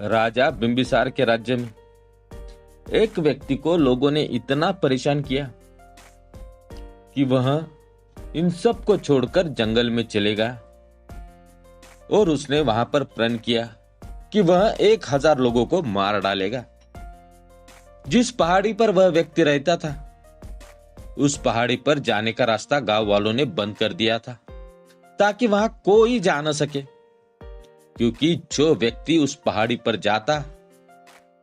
राजा बिंबिसार के राज्य में एक व्यक्ति को लोगों ने इतना परेशान किया कि वह इन सब को छोड़कर जंगल में चले गया और उसने वहां पर प्रण किया कि वह 1000 लोगों को मार डालेगा। जिस पहाड़ी पर वह व्यक्ति रहता था, उस पहाड़ी पर जाने का रास्ता गांव वालों ने बंद कर दिया था ताकि वहां कोई जा न सके, क्योंकि जो व्यक्ति उस पहाड़ी पर जाता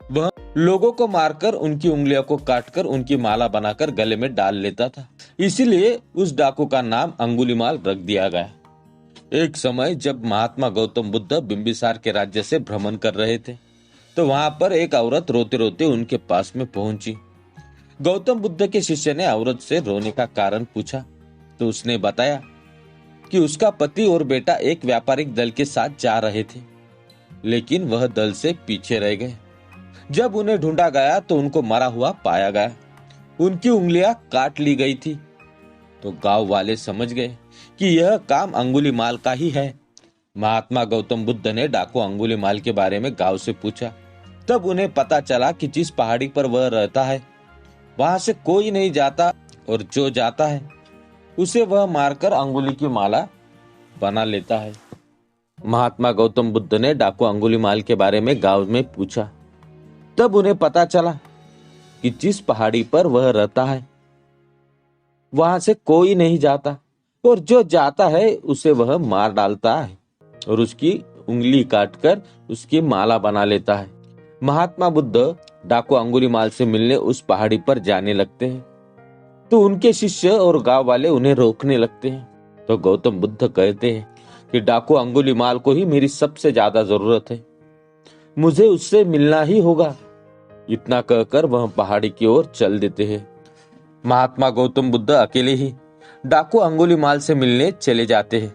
वह लोगों को मारकर उनकी उंगलियों को काटकर उनकी माला बनाकर गले में डाल लेता था। इसीलिए उस डाकू का नाम अंगुलीमाल रख दिया गया। एक समय जब महात्मा गौतम बुद्ध बिंबिसार के राज्य से भ्रमण कर रहे थे, तो वहां पर एक औरत रोते रोते उनके पास में पहुंची। गौतम बुद्ध के शिष्य ने औरत से रोने का कारण पूछा, तो उसने बताया कि उसका पति और बेटा एक व्यापारिक दल के साथ जा रहे थे, लेकिन वह दल से पीछे रह गए। जब उन्हें ढूंढा गया तो उनको मरा हुआ पाया गया। उनकी उंगलियां काट ली गई थी। तो गांव वाले समझ गए कि यह काम अंगुलीमाल का ही है। महात्मा गौतम बुद्ध ने डाकू अंगुलीमाल के बारे में गांव से पूछा। तब उन्हें पता चला कि जिस पहाड़ी पर वह रहता है वहां से कोई नहीं जाता, और जो जाता है उसे वह मारकर अंगुली की माला बना लेता है। महात्मा गौतम बुद्ध ने डाकू अंगुलीमाल के बारे में गांव में पूछा। तब उन्हें पता चला कि जिस पहाड़ी पर वह रहता है वहां से कोई नहीं जाता, और जो जाता है उसे वह मार डालता है और उसकी उंगली काटकर उसकी माला बना लेता है। महात्मा बुद्ध डाकू अंगुलीमाल से मिलने उस पहाड़ी पर जाने लगते हैं, तो उनके शिष्य और गांव वाले उन्हें रोकने लगते हैं। तो गौतम बुद्ध कहते हैं कि डाकू अंगुलीमाल को ही मेरी सबसे ज्यादा जरूरत है, मुझे उससे मिलना ही होगा। इतना कहकर वह पहाड़ी की ओर चल देते हैं। महात्मा गौतम बुद्ध अकेले ही डाकू अंगुलीमाल से मिलने चले जाते हैं।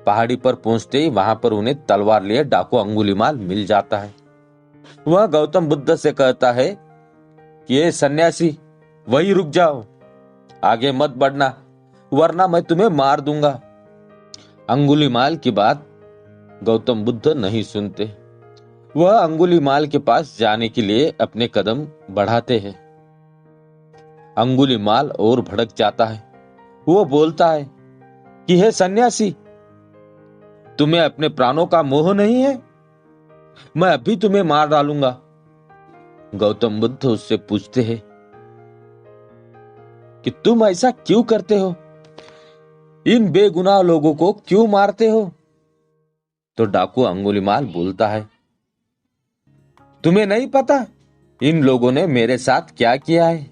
पहाड़ी पर पहुंचते ही वहां पर उन्हें तलवार लिए डाकू अंगुलीमाल मिल जाता है। वह गौतम बुद्ध से कहता है कि ये सन्यासी, वही रुक जाओ, आगे मत बढ़ना, वरना मैं तुम्हें मार दूंगा। अंगुलीमाल की बात गौतम बुद्ध नहीं सुनते। वह अंगुलीमाल के पास जाने के लिए अपने कदम बढ़ाते हैं। अंगुलीमाल और भड़क जाता है। वो बोलता है कि हे सन्यासी, तुम्हें अपने प्राणों का मोह नहीं है? मैं अभी तुम्हें मार डालूंगा। गौतम बुद्ध उससे पूछते हैं कि तुम ऐसा क्यों करते हो? इन बेगुनाह लोगों को क्यों मारते हो? तो डाकू अंगुलीमाल बोलता है, तुम्हें नहीं पता इन लोगों ने मेरे साथ क्या किया है?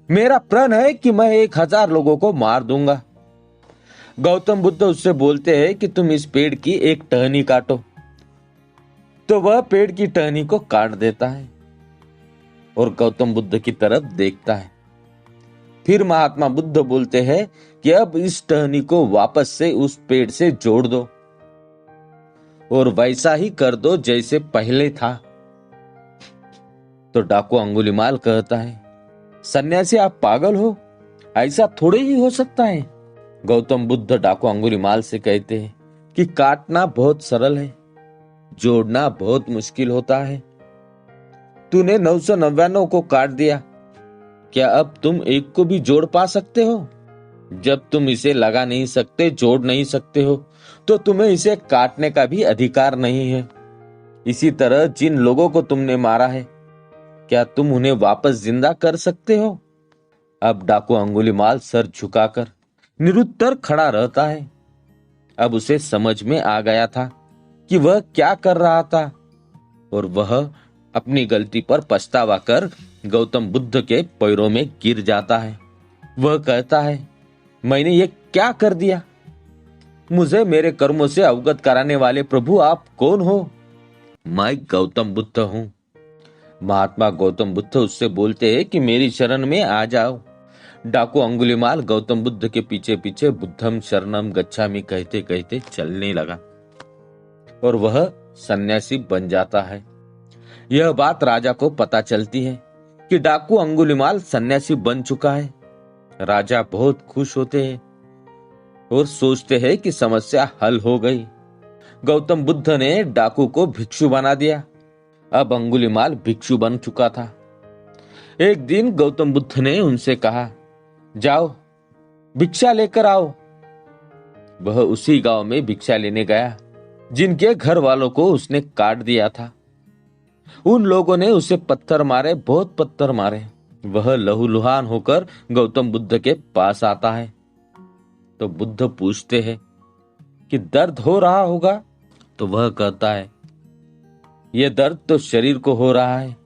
मेरा प्रण है कि मैं 1000 लोगों को मार दूंगा। गौतम बुद्ध उससे बोलते हैं कि तुम इस पेड़ की एक टहनी काटो। तो वह पेड़ की टहनी को काट देता है और गौतम बुद्ध की तरफ देखता है। फिर महात्मा बुद्ध बोलते हैं कि अब इस टहनी को वापस से उस पेड़ से जोड़ दो और वैसा ही कर दो जैसे पहले था। तो डाकू अंगुलीमाल कहता है, सन्यासी आप पागल हो, ऐसा थोड़े ही हो सकता है। गौतम बुद्ध डाकू अंगुलीमाल से कहते हैं कि काटना बहुत सरल है, जोड़ना बहुत मुश्किल होता है। तूने 999 को काट दिया, क्या अब तुम एक को भी जोड़ पा सकते हो? जब तुम इसे लगा नहीं सकते, जोड़ नहीं सकते हो, तो तुम्हें इसे काटने का भी अधिकार नहीं है। इसी तरह जिन लोगों को तुमने मारा है, क्या तुम उन्हें वापस जिंदा कर सकते हो? अब डाकू अंगुलीमाल सर झुकाकर निरुत्तर खड़ा रहता है। अब उसे समझ में आ गया था कि वह क्या कर रहा था, और वह अपनी गलती पर पछतावा कर गौतम बुद्ध के पैरों में गिर जाता है। वह कहता है, मैंने ये क्या कर दिया? मुझे मेरे कर्मों से अवगत कराने वाले प्रभु आप कौन हो? मैं गौतम बुद्ध हूं। महात्मा गौतम बुद्ध उससे बोलते हैं कि मेरी शरण में आ जाओ। डाकू अंगुलीमाल गौतम बुद्ध के पीछे पीछे बुद्धम शरणम गच्छामि कहते कहते चलने लगा और वह सन्यासी बन जाता है। यह बात राजा को पता चलती है कि डाकू अंगुलीमाल सन्यासी बन चुका है। राजा बहुत खुश होते हैं और सोचते हैं कि समस्या हल हो गई। गौतम बुद्ध ने डाकू को भिक्षु बना दिया। अब अंगुलीमाल भिक्षु बन चुका था। एक दिन गौतम बुद्ध ने उनसे कहा, जाओ भिक्षा लेकर आओ। वह उसी गांव में भिक्षा लेने गया जिनके घर वालों को उसने काट दिया था। उन लोगों ने उसे पत्थर मारे, बहुत पत्थर मारे। वह लहूलुहान होकर गौतम बुद्ध के पास आता है तो बुद्ध पूछते हैं कि दर्द हो रहा होगा? तो वह कहता है, यह दर्द तो शरीर को हो रहा है,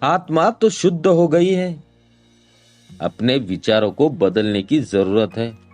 आत्मा तो शुद्ध हो गई है। अपने विचारों को बदलने की जरूरत है।